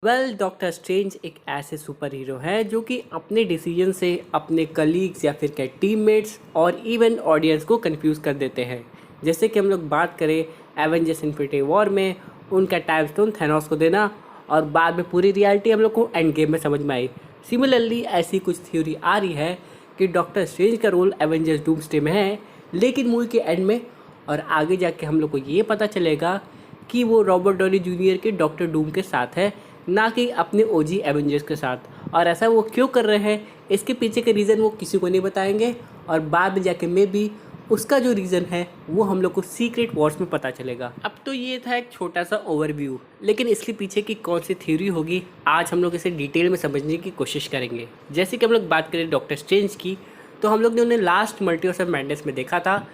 Doctor strange एक ऐसे super hero है जो कि अपने डिसीजन से अपने कलीग्स या फिर क्या टीममेट्स और इवन ऑडियंस को कंफ्यूज कर देते हैं। जैसे कि हम लोग बात करें एवेंजर्स इन्फिनिटी वॉर में उनका टाइम स्टोन थैनोस को देना, और बाद में पूरी रियलिटी हम लोग को एंड गेम में समझ में आई। सिमिलरली ऐसी कुछ थ्योरी आ रही है कि डॉक्टर स्ट्रेंज का रोल एवेंजर्स डूम्सडे में है, लेकिन मूवी के एंड में और आगे जाके हम लोग को ये पता चलेगा कि वो रॉबर्ट डॉनी जूनियर के डॉक्टर डूम के साथ है, ना कि अपने ओजी एवेंजर्स के साथ। और ऐसा वो क्यों कर रहे हैं, इसके पीछे के रीज़न वो किसी को नहीं बताएंगे, और बाद में जाके मे भी उसका जो रीज़न है वो हम लोग को सीक्रेट वॉर्स में पता चलेगा। अब तो ये था एक छोटा सा ओवरव्यू, लेकिन इसके पीछे की कौन सी थ्योरी होगी आज हम लोग इसे डिटेल में समझने की कोशिश करेंगे। जैसे कि हम लोग बात करें डॉक्टर स्ट्रेंज की, तो हम लोग ने उन्हें लास्ट मल्टीवर्स ऑफ मैडनेस में देखा था,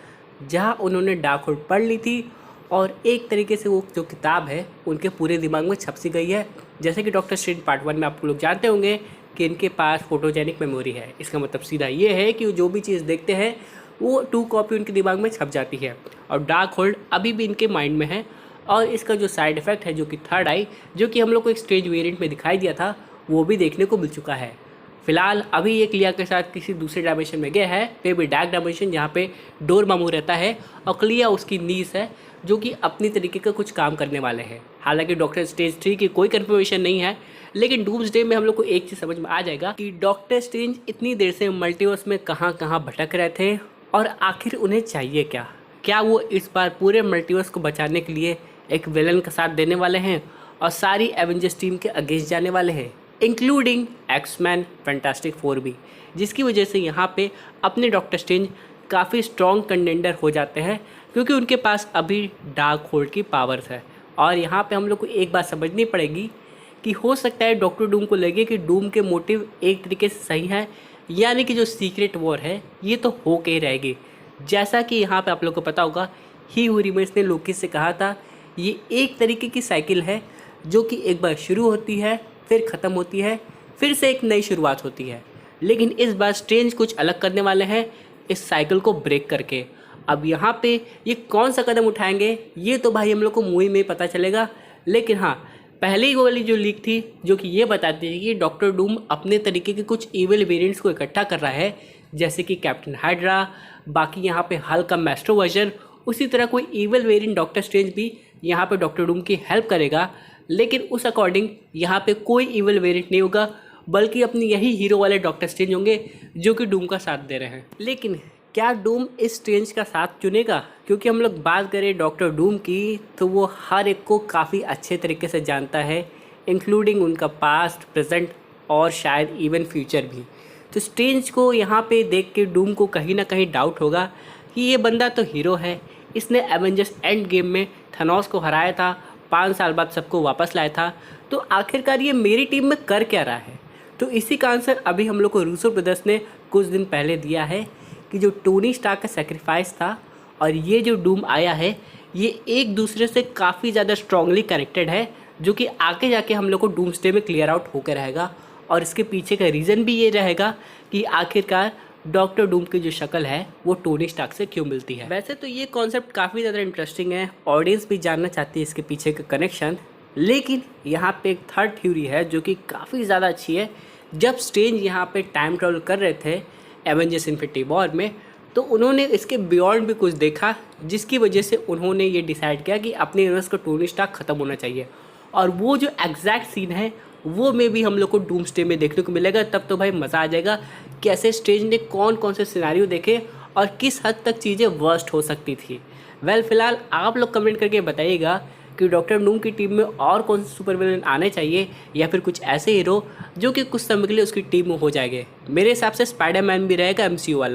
जहाँ उन्होंने डार्क होल्ड पढ़ ली थी, और एक तरीके से वो जो किताब है उनके पूरे दिमाग में छप सी गई है। जैसे कि डॉक्टर स्ट्रेंज पार्ट 1 में आप लोग जानते होंगे कि इनके पास फोटोजेनिक मेमोरी है। इसका मतलब सीधा ये है कि वो जो भी चीज़ देखते हैं वो 2 कॉपी उनके दिमाग में छप जाती है, और डार्क होल्ड अभी भी इनके माइंड में है। और इसका जो साइड इफ़ेक्ट है जो कि थर्ड आई, जो कि हम लोग को एक स्टेज वेरिएंट में दिखाई दिया था, वो भी देखने को मिल चुका है। फिलहाल अभी ये क्लिया के साथ किसी दूसरे डायमेंशन में गया है, पे भी डार्क डायमेंशन, जहाँ पे डोर मामू रहता है और क्लिया उसकी नीस है, जो कि अपनी तरीके का कुछ काम करने वाले हैं। हालांकि डॉक्टर स्ट्रेंज 3 की कोई कंफर्मेशन नहीं है, लेकिन डूम्सडे में हम लोग को एक चीज़ समझ में आ जाएगा कि डॉक्टर स्ट्रेंज इतनी देर से मल्टीवर्स में कहाँ कहाँ भटक रहे थे, और आखिर उन्हें चाहिए क्या। क्या वो इस बार पूरे मल्टीवर्स को बचाने के लिए एक विलन का साथ देने वाले हैं और सारी एवेंजर्स टीम के अगेंस्ट जाने वाले हैं, इंक्लूडिंग एक्समैन, फैंटास्टिक फोर भी, जिसकी वजह से यहाँ पे अपने डॉक्टर स्ट्रेंज काफ़ी स्ट्रॉन्ग कंटेंडर हो जाते हैं, क्योंकि उनके पास अभी डार्क होल्ड की पावर्स है। और यहाँ पे हम लोग को एक बात समझनी पड़ेगी कि हो सकता है डॉक्टर डूम को लगे कि डूम के मोटिव एक तरीके से सही है, यानी कि जो सीक्रेट वॉर है ये तो हो के ही रहेगी। जैसा कि यहाँ पे आप लोग को पता होगा, ही हू रिमेन्स ने लोकी से कहा था, ये एक तरीके की साइकिल है जो कि एक बार शुरू होती है, फिर ख़त्म होती है, फिर से एक नई शुरुआत होती है। लेकिन इस बार स्ट्रेंज कुछ अलग करने वाले हैं इस साइकिल को ब्रेक करके। अब यहाँ पे ये कौन सा कदम उठाएंगे ये तो भाई हम लोग को मूवी में पता चलेगा। लेकिन हाँ, पहले ही वो वाली जो लीक थी जो कि ये बताती थी कि डॉक्टर डूम अपने तरीके के कुछ इविल वेरिएंट्स को इकट्ठा कर रहा है, जैसे कि कैप्टन हाइड्रा, बाकी यहाँ पे हल्क का मैस्ट्रो वर्जन, उसी तरह कोई इविल वेरिएंट डॉक्टर स्ट्रेंज भी यहाँ पे डॉक्टर डूम की हेल्प करेगा। लेकिन उस अकॉर्डिंग यहाँ पे कोई इविल वेरिएंट नहीं होगा, बल्कि अपने यही हीरो वाले डॉक्टर स्ट्रेंज होंगे जो कि डूम का साथ दे रहे हैं। लेकिन क्या डूम इस स्ट्रेंज का साथ चुनेगा? क्योंकि हम लोग बात करें डॉक्टर डूम की, तो वो हर एक को काफ़ी अच्छे तरीके से जानता है, इंक्लूडिंग उनका पास्ट, प्रेजेंट और शायद इवन फ्यूचर भी। तो स्ट्रेंज को यहाँ पे देख के डूम को कहीं ना कहीं डाउट होगा कि ये बंदा तो हीरो है, इसने एवेंजर्स एंड गेम में थैनोस को हराया था, 5 साल बाद सबको वापस लाया था, तो आखिरकार ये मेरी टीम में कर क्या रहा है। तो इसी का आंसर अभी हम लोग को रूसो ब्रदर्स ने कुछ दिन पहले दिया है कि जो टोनी स्टार्क का सेक्रीफाइस था और ये जो डूम आया है, ये एक दूसरे से काफ़ी ज़्यादा स्ट्रांगली कनेक्टेड है, जो कि आगे जाके हम लोग को डूम्सडे में क्लियर आउट होकर रहेगा। और इसके पीछे का रीज़न भी ये रहेगा कि आखिरकार डॉक्टर डूम की जो शक्ल है वो टोनी स्टार्क से क्यों मिलती है। वैसे तो ये कॉन्सेप्ट काफ़ी ज़्यादा इंटरेस्टिंग है, ऑडियंस भी जानना चाहती है इसके पीछे का कनेक्शन। लेकिन यहाँ पे एक थर्ड थ्योरी है जो कि काफ़ी ज़्यादा अच्छी है। जब स्ट्रेंज यहाँ पे टाइम ट्रैवल कर रहे थे एवेंजर्स इन्फिनिटी वॉर में, तो उन्होंने इसके बियॉन्ड भी कुछ देखा, जिसकी वजह से उन्होंने ये डिसाइड किया कि अपने यूनिवर्स का टोनी स्टार्क ख़त्म होना चाहिए। और वो जो एग्जैक्ट सीन है वो में भी हम लोग को डूम्सडे में देखने को मिलेगा। तब तो भाई मज़ा आ जाएगा कैसे स्ट्रेंज ने कौन कौन से सिनेरियो देखे और किस हद तक चीज़ें वर्स्ट हो सकती थी। फिलहाल आप लोग कमेंट करके बताइएगा कि डॉक्टर डूम की टीम में और कौन से सुपर विलेन आने चाहिए, या फिर कुछ ऐसे हीरो जो कि कुछ समय के लिए उसकी टीम में हो जाएंगे। मेरे हिसाब से स्पाइडरमैन भी रहेगा MCU वाला।